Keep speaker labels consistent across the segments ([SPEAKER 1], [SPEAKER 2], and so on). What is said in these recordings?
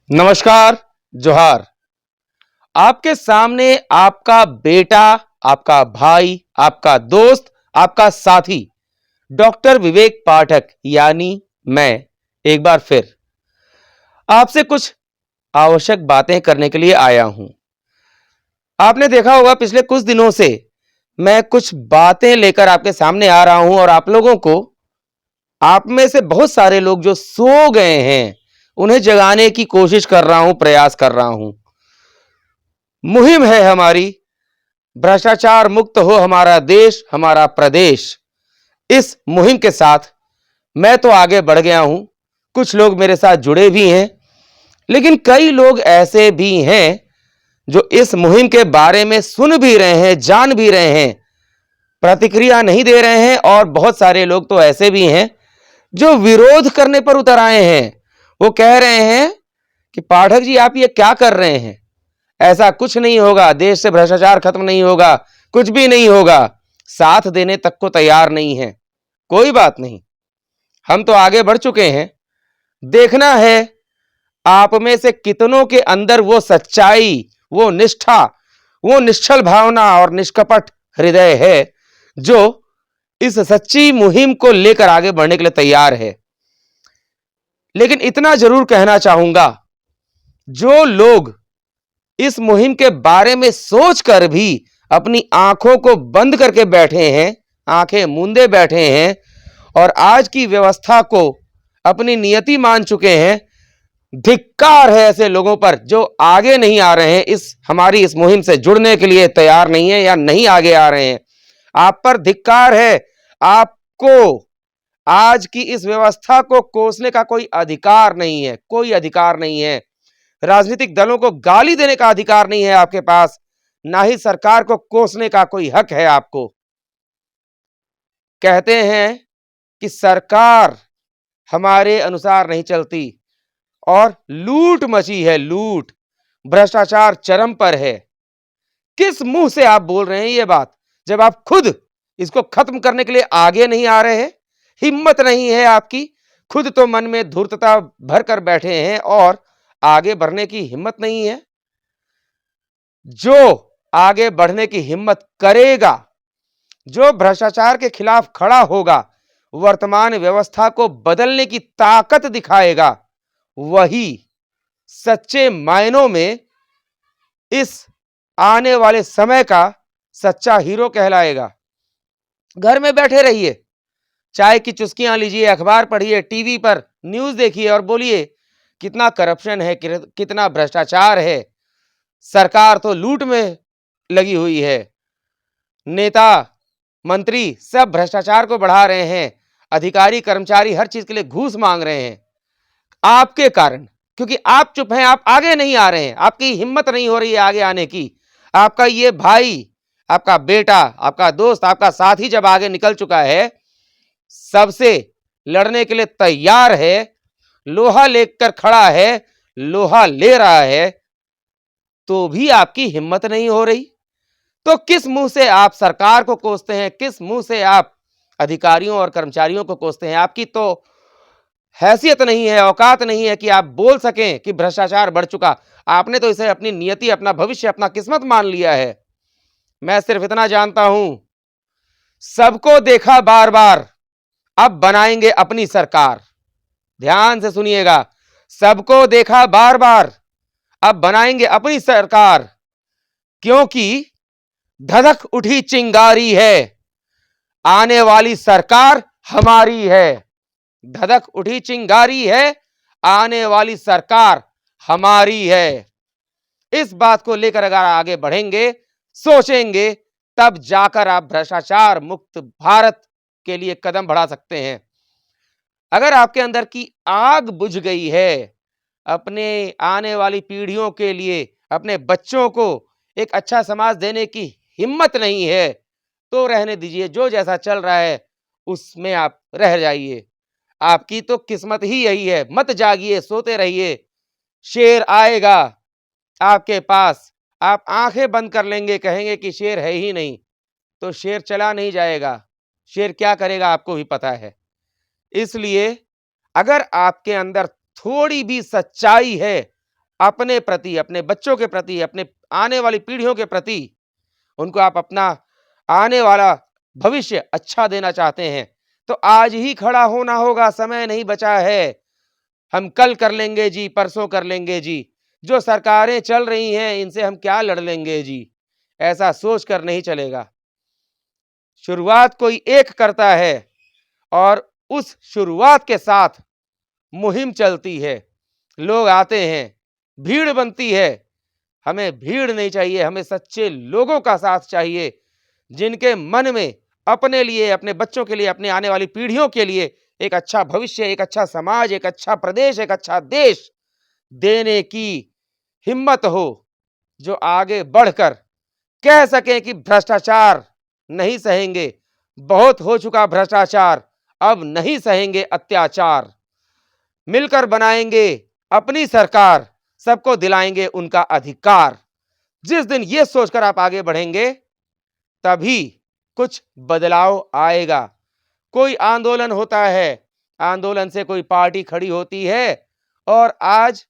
[SPEAKER 1] नमस्कार। जोहार। आपके सामने आपका बेटा, आपका भाई, आपका दोस्त, आपका साथी डॉक्टर विवेक पाठक यानी मैं एक बार फिर आपसे कुछ आवश्यक बातें करने के लिए आया हूं। आपने देखा होगा पिछले कुछ दिनों से मैं कुछ बातें लेकर आपके सामने आ रहा हूं और आप लोगों को, आप में से बहुत सारे लोग जो सो गए हैं उन्हें जगाने की कोशिश कर रहा हूं, प्रयास कर रहा हूं। मुहिम है हमारी, भ्रष्टाचार मुक्त हो हमारा देश, हमारा प्रदेश। इस मुहिम के साथ मैं तो आगे बढ़ गया हूं, कुछ लोग मेरे साथ जुड़े भी हैं, लेकिन कई लोग ऐसे भी हैं जो इस मुहिम के बारे में सुन भी रहे हैं, जान भी रहे हैं, प्रतिक्रिया नहीं दे रहे हैं। और बहुत सारे लोग तो ऐसे भी हैं जो विरोध करने पर उतर आए हैं। वो कह रहे हैं कि पाठक जी आप ये क्या कर रहे हैं, ऐसा कुछ नहीं होगा, देश से भ्रष्टाचार खत्म नहीं होगा, कुछ भी नहीं होगा, साथ देने तक को तैयार नहीं है। कोई बात नहीं, हम तो आगे बढ़ चुके हैं। देखना है आप में से कितनों के अंदर वो सच्चाई, वो निष्ठा, वो निश्चल भावना और निष्कपट हृदय है जो इस सच्ची मुहिम को लेकर आगे बढ़ने के लिए तैयार है। लेकिन इतना जरूर कहना चाहूंगा, जो लोग इस मुहिम के बारे में सोचकर भी अपनी आंखों को बंद करके बैठे हैं, आंखें मूंदे बैठे हैं और आज की व्यवस्था को अपनी नियति मान चुके हैं, धिक्कार है ऐसे लोगों पर जो आगे नहीं आ रहे हैं, इस हमारी इस मुहिम से जुड़ने के लिए तैयार नहीं है या नहीं आगे आ रहे हैं। आप पर धिक्कार है। आपको आज की इस व्यवस्था को कोसने का कोई अधिकार नहीं है, कोई अधिकार नहीं है। राजनीतिक दलों को गाली देने का अधिकार नहीं है आपके पास, ना ही सरकार को कोसने का कोई हक है आपको। कहते हैं कि सरकार हमारे अनुसार नहीं चलती और लूट मची है, लूट, भ्रष्टाचार चरम पर है। किस मुंह से आप बोल रहे हैं ये बात, जब आप खुद इसको खत्म करने के लिए आगे नहीं आ रहे हैं, हिम्मत नहीं है आपकी, खुद तो मन में धूर्तता भर कर बैठे हैं और आगे बढ़ने की हिम्मत नहीं है। जो आगे बढ़ने की हिम्मत करेगा, जो भ्रष्टाचार के खिलाफ खड़ा होगा, वर्तमान व्यवस्था को बदलने की ताकत दिखाएगा, वही सच्चे मायनों में इस आने वाले समय का सच्चा हीरो कहलाएगा। घर में बैठे रहिए, चाय की चुस्कियां लीजिए, अखबार पढ़िए, टीवी पर न्यूज देखिए और बोलिए कितना करप्शन है, कितना भ्रष्टाचार है, सरकार तो लूट में लगी हुई है, नेता मंत्री सब भ्रष्टाचार को बढ़ा रहे हैं, अधिकारी कर्मचारी हर चीज के लिए घूस मांग रहे हैं आपके कारण। क्योंकि आप चुप हैं, आप आगे नहीं आ रहे हैं, आपकी हिम्मत नहीं हो रही है आगे आने की। आपका ये भाई, आपका बेटा, आपका दोस्त, आपका साथी जब आगे निकल चुका है, सबसे लड़ने के लिए तैयार है, लोहा लेकर खड़ा है, लोहा ले रहा है, तो भी आपकी हिम्मत नहीं हो रही। तो किस मुंह से आप सरकार को कोसते हैं, किस मुंह से आप अधिकारियों और कर्मचारियों को कोसते हैं? आपकी तो हैसियत नहीं है, औकात नहीं है कि आप बोल सकें कि भ्रष्टाचार बढ़ चुका। आपने तो इसे अपनी नियति, अपना भविष्य, अपना किस्मत मान लिया है। मैं सिर्फ इतना जानता हूं, सबको देखा बार बार, अब बनाएंगे अपनी सरकार। ध्यान से सुनिएगा, सबको देखा बार बार, अब बनाएंगे अपनी सरकार, क्योंकि धधक उठी चिंगारी है, आने वाली सरकार हमारी है। धधक उठी चिंगारी है, आने वाली सरकार हमारी है। इस बात को लेकर अगर आगे बढ़ेंगे, सोचेंगे, तब जाकर आप भ्रष्टाचार मुक्त भारत के लिए कदम बढ़ा सकते हैं। अगर आपके अंदर की आग बुझ गई है, अपने आने वाली पीढ़ियों के लिए, अपने बच्चों को एक अच्छा समाज देने की हिम्मत नहीं है, तो रहने दीजिए, जो जैसा चल रहा है उसमें आप रह जाइए। आपकी तो किस्मत ही यही है, मत जागिए, सोते रहिए। शेर आएगा आपके पास, आप आंखें बंद कर लेंगे, कहेंगे कि शेर है ही नहीं, तो शेर चला नहीं जाएगा। शेर क्या करेगा आपको भी पता है। इसलिए अगर आपके अंदर थोड़ी भी सच्चाई है, अपने प्रति, अपने बच्चों के प्रति, अपने आने वाली पीढ़ियों के प्रति उनको आप अपना आने वाला भविष्य अच्छा देना चाहते हैं, तो आज ही खड़ा होना होगा, समय नहीं बचा है। हम कल कर लेंगे जी, परसों कर लेंगे जी, जो सरकारें चल रही हैं इनसे हम क्या लड़ लेंगे जी, ऐसा सोच कर नहीं चलेगा। शुरुआत कोई एक करता है और उस शुरुआत के साथ मुहिम चलती है, लोग आते हैं, भीड़ बनती है। हमें भीड़ नहीं चाहिए, हमें सच्चे लोगों का साथ चाहिए, जिनके मन में अपने लिए, अपने बच्चों के लिए, अपने आने वाली पीढ़ियों के लिए एक अच्छा भविष्य, एक अच्छा समाज, एक अच्छा प्रदेश, एक अच्छा देश देने की हिम्मत हो, जो आगे बढ़कर कह सकें कि भ्रष्टाचार नहीं सहेंगे, बहुत हो चुका भ्रष्टाचार, अब नहीं सहेंगे अत्याचार। मिलकर बनाएंगे अपनी सरकार, सबको दिलाएंगे उनका अधिकार। जिस दिन ये सोचकर आप आगे बढ़ेंगे, तभी कुछ बदलाव आएगा। कोई आंदोलन होता है, आंदोलन से कोई पार्टी खड़ी होती है और आज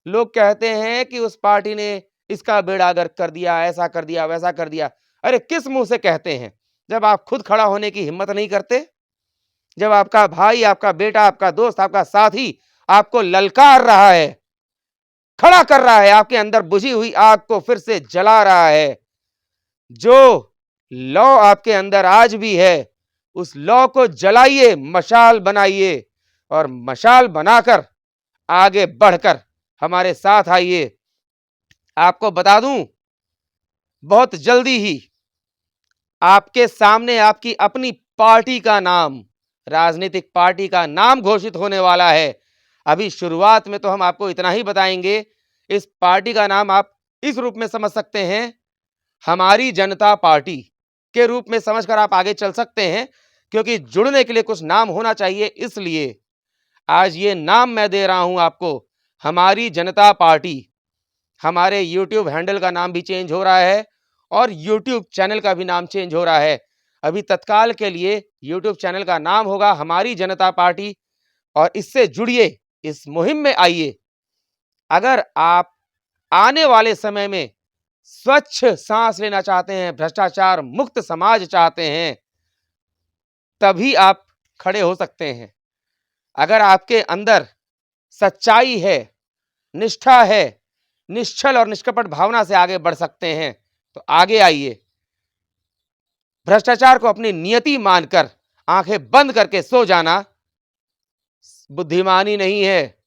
[SPEAKER 1] लोग कहते हैं कि उस पार्टी ने इसका बेड़ा गर्क कर दिया, ऐसा कर दिया, वैसा कर दिया। अरे किस मुंह से कहते हैं, जब आप खुद खड़ा होने की हिम्मत नहीं करते? जब आपका भाई, आपका बेटा, आपका दोस्त, आपका साथी आपको ललकार रहा है, खड़ा कर रहा है, आपके अंदर बुझी हुई आग को फिर से जला रहा है, जो लौ आपके अंदर आज भी है, उस लौ को जलाइए, मशाल बनाइए और मशाल बनाकर आगे बढ़कर हमारे साथ आइए। आपको बता दूं, बहुत जल्दी ही आपके सामने आपकी अपनी पार्टी का नाम, राजनीतिक पार्टी का नाम घोषित होने वाला है। अभी शुरुआत में तो हम आपको इतना ही बताएंगे। इस पार्टी का नाम आप इस रूप में समझ सकते हैं, हमारी जनता पार्टी के रूप में समझकर आप आगे चल सकते हैं, क्योंकि जुड़ने के लिए कुछ नाम होना चाहिए। इसलिए आज ये नाम मैं दे रहा हूं आपको, हमारी जनता पार्टी। हमारे YouTube हैंडल का नाम भी चेंज हो रहा है और YouTube चैनल का भी नाम चेंज हो रहा है। अभी तत्काल के लिए YouTube चैनल का नाम होगा हमारी जनता पार्टी और इससे जुड़िए, इस मुहिम में आइए। अगर आप आने वाले समय में स्वच्छ सांस लेना चाहते हैं, भ्रष्टाचार मुक्त समाज चाहते हैं, तभी आप खड़े हो सकते हैं। अगर आपके अंदर सच्चाई है, निष्ठा है, निश्चल और निष्कपट भावना से आगे बढ़ सकते हैं, तो आगे आइए। भ्रष्टाचार को अपनी नियति मानकर आंखें बंद करके सो जाना बुद्धिमानी नहीं है,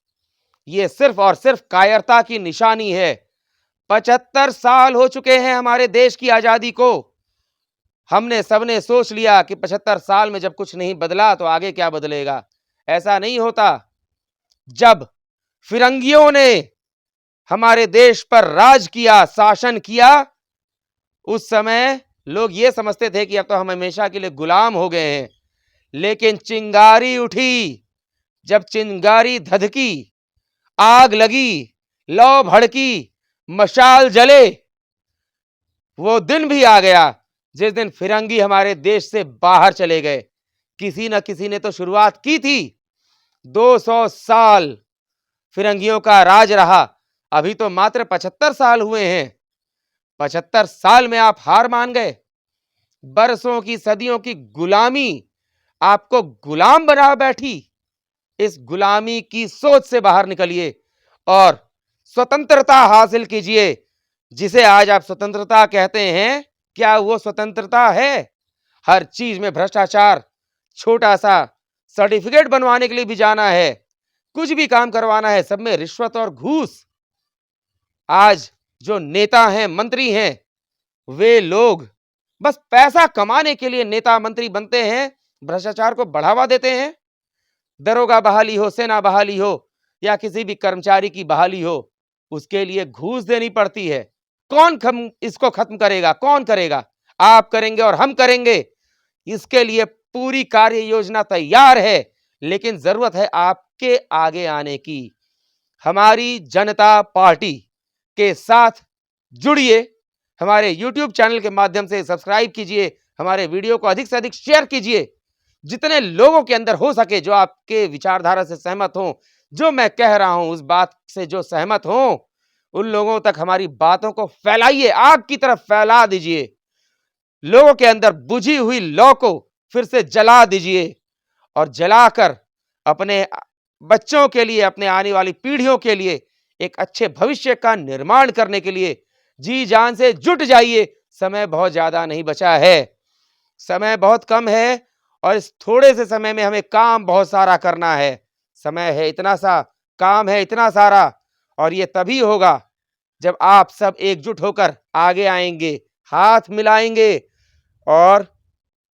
[SPEAKER 1] यह सिर्फ और सिर्फ कायरता की निशानी है। 75 साल हो चुके हैं हमारे देश की आजादी को। हमने सबने सोच लिया कि 75 साल में जब कुछ नहीं बदला तो आगे क्या बदलेगा। ऐसा नहीं होता। जब फिरंगियों ने हमारे देश पर राज किया, शासन किया, उस समय लोग ये समझते थे कि अब तो हम हमेशा के लिए गुलाम हो गए हैं। लेकिन चिंगारी उठी, जब चिंगारी धधकी, आग लगी, लौ भड़की, मशाल जले, वो दिन भी आ गया जिस दिन फिरंगी हमारे देश से बाहर चले गए। किसी न किसी ने तो शुरुआत की थी। 200 साल फिरंगियों का राज रहा, अभी तो मात्र 75 साल हुए हैं। 75 साल में आप हार मान गए। बरसों की, सदियों की गुलामी आपको गुलाम बना बैठी। इस गुलामी की सोच से बाहर निकलिए और स्वतंत्रता हासिल कीजिए। जिसे आज आप स्वतंत्रता कहते हैं, क्या वो स्वतंत्रता है? हर चीज में भ्रष्टाचार, छोटा सा सर्टिफिकेट बनवाने के लिए भी जाना है, कुछ भी काम करवाना है, सब में रिश्वत और घूस। आज जो नेता हैं, मंत्री हैं, वे लोग बस पैसा कमाने के लिए नेता मंत्री बनते हैं, भ्रष्टाचार को बढ़ावा देते हैं। दरोगा बहाली हो, सेना बहाली हो या किसी भी कर्मचारी की बहाली हो, उसके लिए घूस देनी पड़ती है। कौन इसको खत्म करेगा? कौन करेगा? आप करेंगे और हम करेंगे। इसके लिए पूरी कार्य योजना तैयार है, लेकिन जरूरत है आपके आगे आने की। हमारी जनता पार्टी के साथ जुड़िए। हमारे YouTube चैनल के माध्यम से सब्सक्राइब कीजिए, हमारे वीडियो को अधिक से अधिक शेयर कीजिए। जितने लोगों के अंदर हो सके जो आपके विचारधारा से सहमत हों, जो मैं कह रहा हूं उस बात से जो सहमत हो उन लोगों तक हमारी बातों को फैलाइए, आग की तरफ फैला दीजिए। लोगों के अंदर बुझी हुई लौ को फिर से जला दीजिए और जलाकर अपने बच्चों के लिए, अपने आने वाली पीढ़ियों के लिए एक अच्छे भविष्य का निर्माण करने के लिए जी जान से जुट जाइए। समय बहुत ज्यादा नहीं बचा है, समय बहुत कम है और इस थोड़े से समय में हमें काम बहुत सारा करना है। समय है इतना सा, काम है इतना सारा, और ये तभी होगा जब आप सब एकजुट होकर आगे आएंगे, हाथ मिलाएंगे। और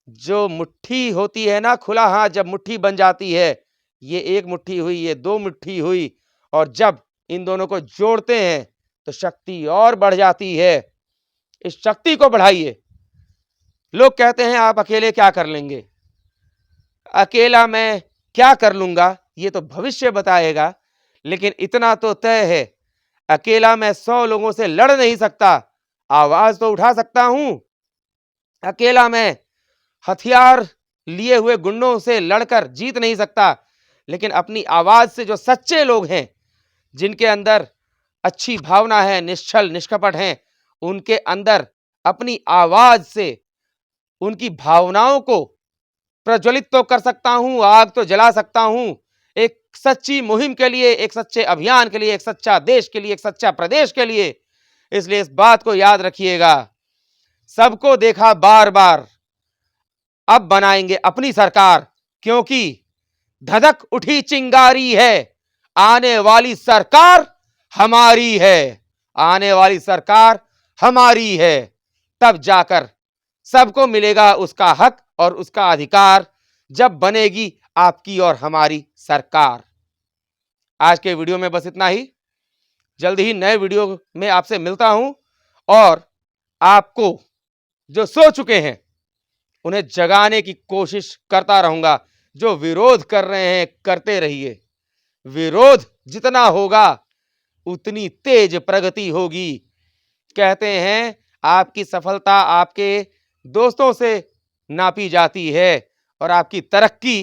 [SPEAKER 1] जो मुट्ठी होती है ना, खुला हाथ जब मुट्ठी बन जाती है, ये एक मुट्ठी हुई, ये दो मुट्ठी हुई, और जब इन दोनों को जोड़ते हैं तो शक्ति और बढ़ जाती है। इस शक्ति को बढ़ाइए। लोग कहते हैं आप अकेले क्या कर लेंगे, अकेला मैं क्या कर लूंगा, ये तो भविष्य बताएगा। लेकिन इतना तो तय है, अकेला मैं 100 लोगों से लड़ नहीं सकता, आवाज तो उठा सकता हूं। अकेला मैं हथियार लिए हुए गुंडों से लड़कर जीत नहीं सकता, लेकिन अपनी आवाज से जो सच्चे लोग हैं, जिनके अंदर अच्छी भावना है, निश्चल निष्कपट हैं, उनके अंदर अपनी आवाज से उनकी भावनाओं को प्रज्वलित तो कर सकता हूं, आग तो जला सकता हूं। एक सच्ची मुहिम के लिए, एक सच्चे अभियान के लिए, एक सच्चा देश के लिए, एक सच्चा प्रदेश के लिए। इसलिए इस बात को याद रखिएगा। सबको देखा बार बार, अब बनाएंगे अपनी सरकार, क्योंकि धधक उठी चिंगारी है, आने वाली सरकार हमारी है, आने वाली सरकार हमारी है। तब जाकर सबको मिलेगा उसका हक और उसका अधिकार, जब बनेगी आपकी और हमारी सरकार। आज के वीडियो में बस इतना ही। जल्द ही नए वीडियो में आपसे मिलता हूं और आपको जो सो चुके हैं उन्हें जगाने की कोशिश करता रहूंगा। जो विरोध कर रहे हैं करते रहिए, विरोध जितना होगा उतनी तेज प्रगति होगी। कहते हैं आपकी सफलता आपके दोस्तों से नापी जाती है और आपकी तरक्की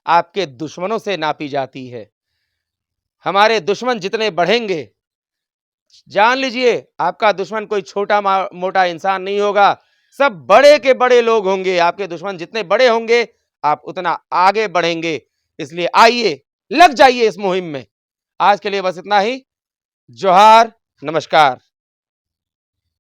[SPEAKER 1] आपके दुश्मनों से नापी जाती है। हमारे दुश्मन जितने बढ़ेंगे, जान लीजिए आपका दुश्मन कोई छोटा मोटा इंसान नहीं होगा, सब बड़े के बड़े लोग होंगे। आपके दुश्मन जितने बड़े होंगे आप उतना आगे बढ़ेंगे। इसलिए आइए, लग जाइए इस मुहिम में। आज के लिए बस इतना ही। जोहार, नमस्कार।